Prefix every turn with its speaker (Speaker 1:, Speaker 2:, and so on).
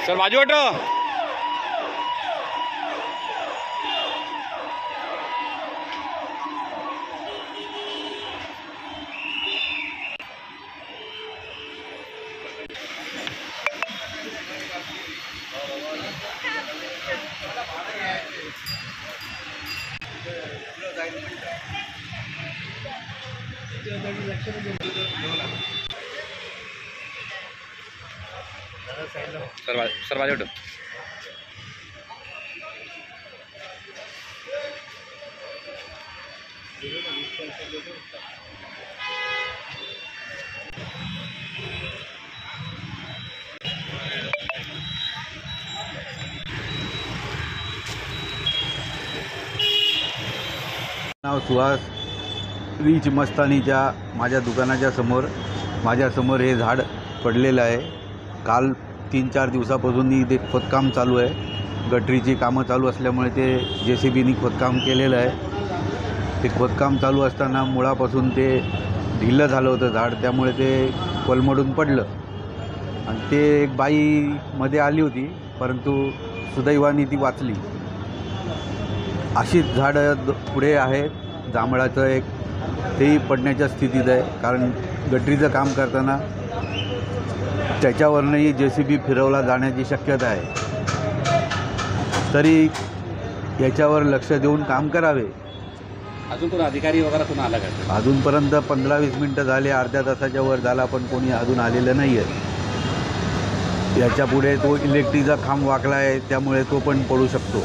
Speaker 1: Sir बाजू हटो। Sir बाजू हटो।
Speaker 2: नाव सुहास रीच मस्तानीच्या माझ्या दुकानाच्या समोर हे झाड पडलेलं आहे। काल 3-4 दिवसापासून इथे खोदकाम चालू आहे। गटरीची कामं चालू असल्यामुळे ते JCBनी खोदकाम केलेलं आहे। ते खोदकाम चालू असताना मुळापासून ते ढिलं झालं होतं झाड, त्यामुळे ते कोलमडून पडलं आणि ते एक बाई मध्ये आली होती, परंतु सुदैवाने ती वाचली। अशीच झाडं पुढे आहे। जांभळाचं एक तेही पडण्याच्या स्थितीत आहे, कारण गटरीचं काम करताना त्याच्यावरनंही JCB फिरवला जाण्याची शक्यता आहे। तरी याच्यावर लक्ष देऊन काम करावे।
Speaker 1: अजून कोण अधिकारी वगैरे कोण आला का?
Speaker 2: अजूनपर्यंत 15-20 मिनटं झाले, अर्ध्या तासाच्या वर झाला, पण कोणी अजून आलेलं नाही आहे। याच्या पुढे तो इलेक्ट्रिकचा खांब वाकला आहे, त्यामुळे तो पण पडू शकतो।